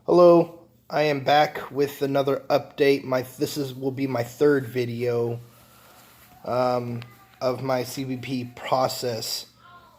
Hello, I am back with another update. Will be my third video of my CBP process.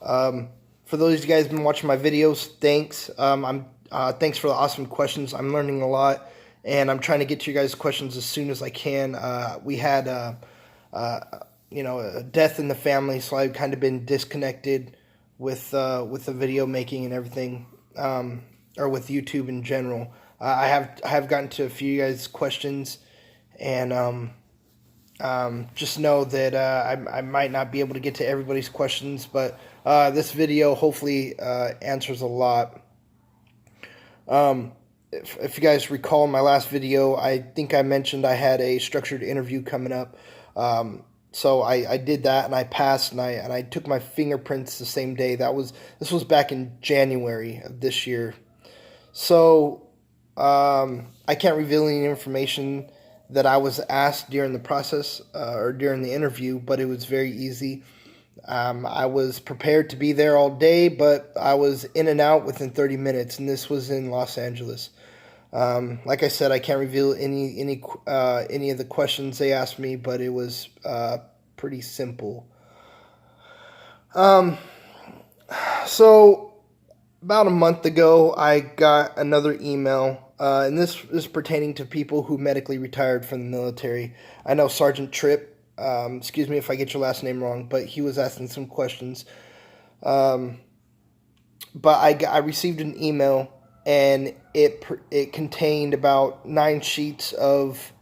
For those of you guys who've been watching my videos, thanks. Thanks for the awesome questions. I'm learning a lot, and I'm trying to get to you guys' questions as soon as I can. We had a death in the family, so I've kind of been disconnected with the video making and everything. Or with YouTube in general. I have gotten to a few guys' questions, and just know that I might not be able to get to everybody's questions, but this video hopefully answers a lot. If you guys recall my last video, I think I mentioned I had a structured interview coming up. So I did that and I passed, and I took my fingerprints the same day. This was back in January of this year. So, I can't reveal any information that I was asked during the process or during the interview, but it was very easy. I was prepared to be there all day, but I was in and out within 30 minutes, and this was in Los Angeles. Like I said, I can't reveal any of the questions they asked me, but it was pretty simple. So about a month ago, I got another email, and this is pertaining to people who medically retired from the military. I know Sergeant Tripp, excuse me if I get your last name wrong, but he was asking some questions. But I received an email, and it contained about 9 sheets of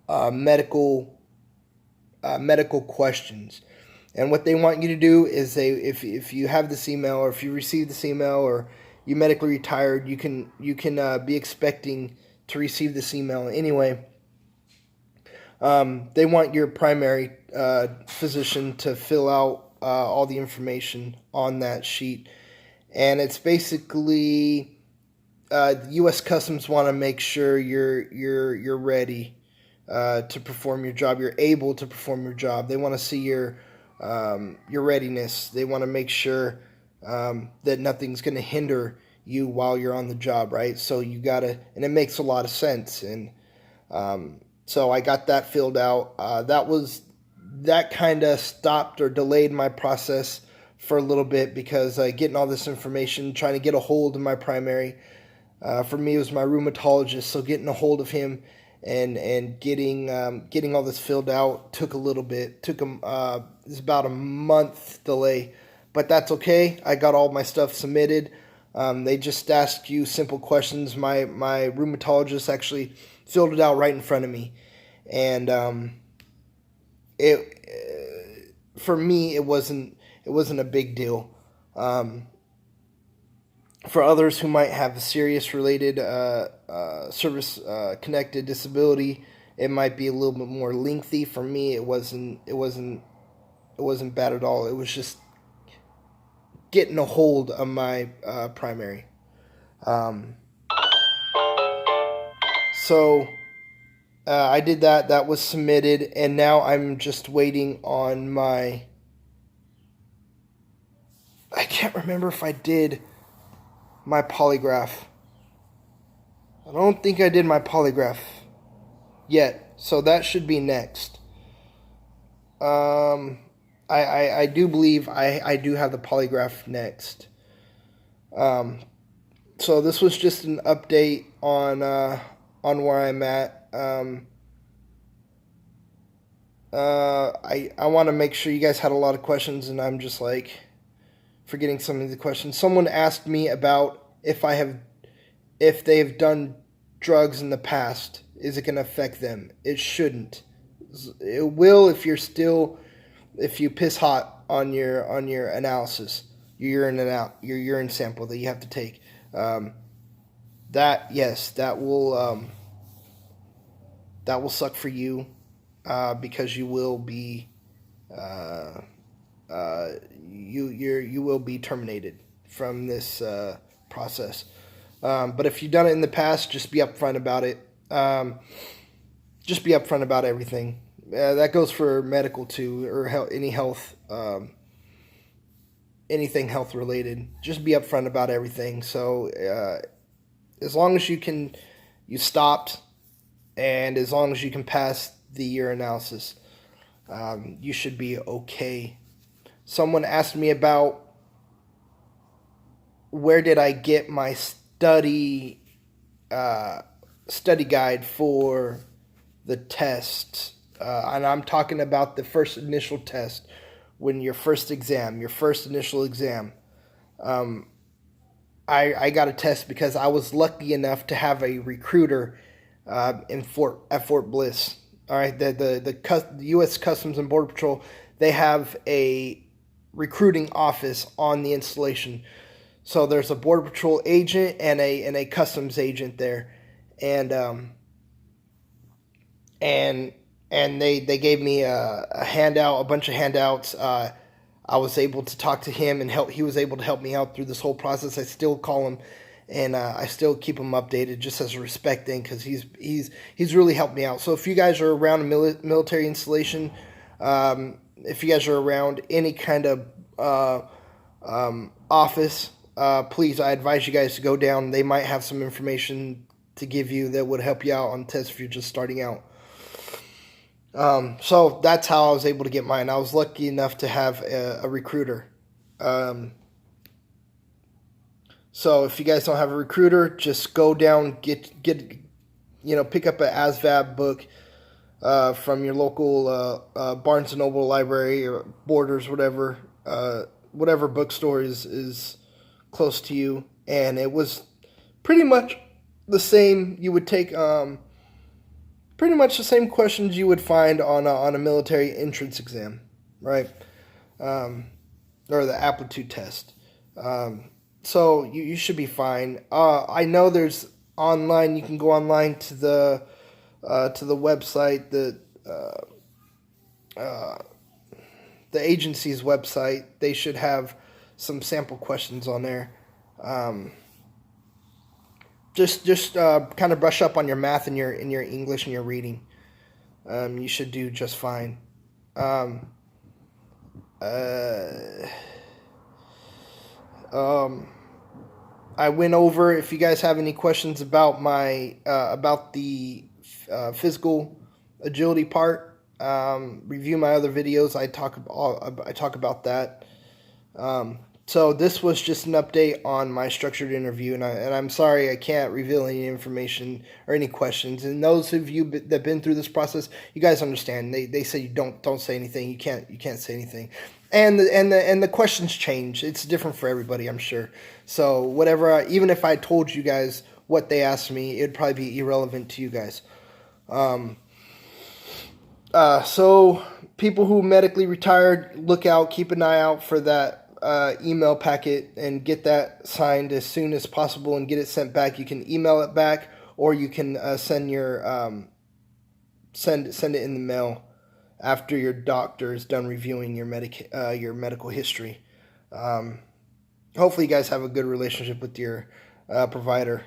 medical questions. And what they want you to do is if you have this email, or if you receive this email, or you medically retired, you can be expecting to receive this email anyway. They want your primary physician to fill out all the information on that sheet, and it's basically the U.S. Customs want to make sure you're ready to perform your job. You're able to perform your job. They want to see your readiness. They want to make sure that nothing's going to hinder you while you're on the job, right? So you gotta, and it makes a lot of sense. And so I got that filled out. That kind of stopped or delayed my process for a little bit, because getting all this information, trying to get a hold of my primary, for me it was my rheumatologist. So getting a hold of him and getting all this filled out took a little bit. It's about a month delay, but that's okay. I got all my stuff submitted. They just asked you simple questions. My rheumatologist actually filled it out right in front of me, and for me it wasn't a big deal. For others who might have a serious related service connected disability, it might be a little bit more lengthy. For me, it wasn't bad at all. It was just getting a hold of my primary. So I did that. That was submitted, and now I'm just waiting on my. I can't remember if I did my polygraph. I don't think I did my polygraph yet, so that should be next. I do believe I do have the polygraph next. So this was just an update on where I'm at. I want to make sure you guys had a lot of questions, and I'm just like forgetting some of the questions. Someone asked me about if they've done drugs in the past. Is it going to affect them? It shouldn't. It will if you piss hot on your analysis, your urine sample that you have to take. That will suck for you, because you will be you will be terminated from this process. But if you've done it in the past, just be upfront about it. Just be upfront about everything. That goes for medical too, or anything health related. Just be upfront about everything. So as long as you stopped, and as long as you can pass the urinalysis, you should be okay. Someone asked me about where did I get my study guide for the test, and I'm talking about the first initial test, when your first initial exam. I got a test because I was lucky enough to have a recruiter at Fort Bliss. All right, the U.S. Customs and Border Patrol, they have a recruiting office on the installation. So there's a Border Patrol agent and a Customs agent there, and they gave me a handout, a bunch of handouts. I was able to talk to him and help. He was able to help me out through this whole process. I still call him, and I still keep him updated just as a respect thing, because he's really helped me out. So if you guys are around a military installation, if you guys are around any kind of office, please, I advise you guys to go down. They might have some information to give you that would help you out on tests if you're just starting out. So that's how I was able to get mine. I was lucky enough to have a recruiter. So if you guys don't have a recruiter, just go down, get pick up an ASVAB book from your local Barnes & Noble library or Borders, whatever bookstore is close to you. And it was pretty much the same. You would take pretty much the same questions you would find on a military entrance exam, right? Or the aptitude test. So you should be fine. I know there's online. You can go online to the website, the agency's website. They should have some sample questions on there. Just kind of brush up on your math and your English and your reading. You should do just fine. I went over. If you guys have any questions about my about the physical agility part, review my other videos. I talk about that. So this was just an update on my structured interview, and I'm sorry I can't reveal any information or any questions. And those of you that've been through this process, you guys understand. They say you don't say anything. You can't say anything, and the questions change. It's different for everybody, I'm sure. So whatever, even if I told you guys what they asked me, it'd probably be irrelevant to you guys. So people who medically retired, look out, keep an eye out for that email packet and get that signed as soon as possible and get it sent back. You can email it back, or you can send your send it in the mail after your doctor is done reviewing your medical history. Hopefully you guys have a good relationship with your provider.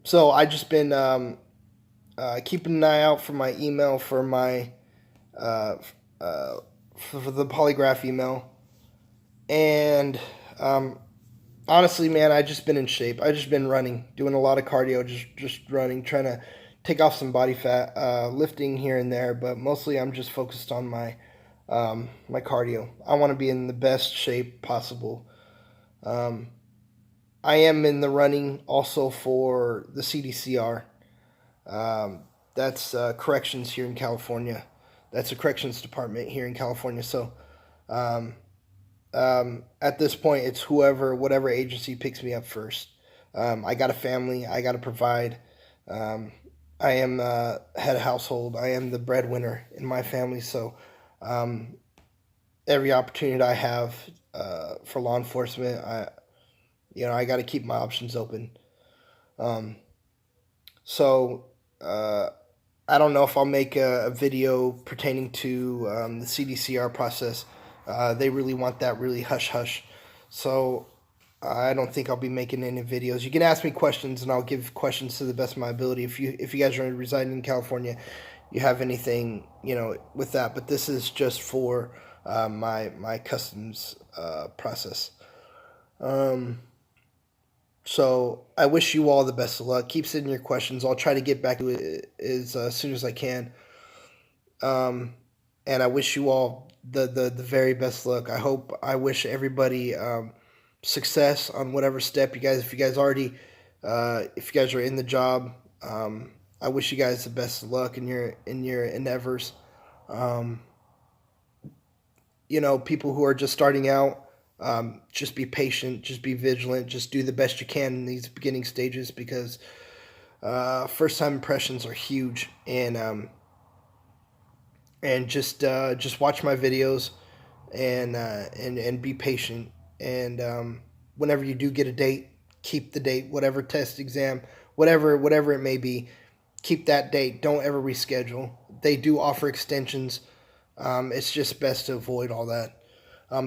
So I just been keeping an eye out for my email for my for the polygraph email. And honestly, man, I just been in shape. I just been running, doing a lot of cardio, just running, trying to take off some body fat, lifting here and there, but mostly I'm just focused on my my cardio. I want to be in the best shape possible. I am in the running also for the CDCR. That's corrections here in California. That's a corrections department here in California. So at this point, it's whatever agency picks me up first. I got a family. I got to provide. I am head of household. I am the breadwinner in my family. So every opportunity I have for law enforcement, I got to keep my options open. So I don't know if I'll make a video pertaining to the CDCR process. They really want that really hush-hush. So I don't think I'll be making any videos. You can ask me questions, and I'll give questions to the best of my ability. If you guys are residing in California, you have anything, with that. But this is just for my customs process. So I wish you all the best of luck. Keep sending your questions. I'll try to get back to it as soon as I can. Um, and I wish you all the very best luck. I wish everybody success on whatever step you guys. If you guys are in the job, I wish you guys the best of luck in your endeavors. Um, People who are just starting out, just be patient, just be vigilant, just do the best you can in these beginning stages because first time impressions are huge, and just watch my videos and be patient. And whenever you do get a date, keep the date, whatever test, exam, whatever it may be, keep that date. Don't ever reschedule. They do offer extensions. It's just best to avoid all that.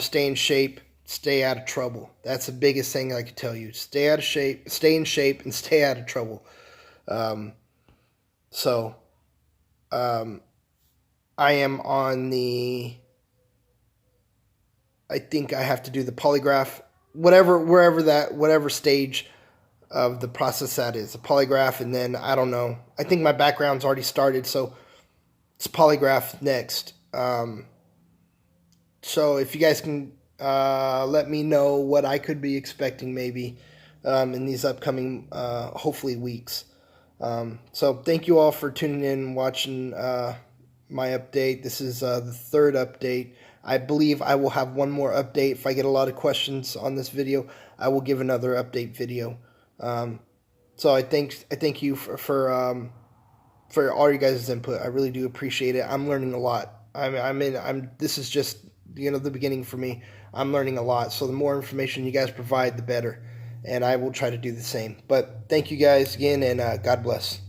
Stay in shape, stay out of trouble. That's the biggest thing I could tell you. Stay out of shape, stay in shape, and stay out of trouble. Um, so, um, I am on the. I think I have to do the polygraph, whatever stage of the process that is, a polygraph, and then I don't know. I think my background's already started, so it's polygraph next. So if you guys can let me know what I could be expecting maybe in these upcoming, hopefully, weeks. So thank you all for tuning in and watching my update. This is the third update. I believe I will have one more update. If I get a lot of questions on this video, I will give another update video. So I thank you for all you guys' input. I really do appreciate it. I'm learning a lot. This is just the beginning for me. I'm learning a lot. So the more information you guys provide, the better. And I will try to do the same. But thank you guys again, and God bless.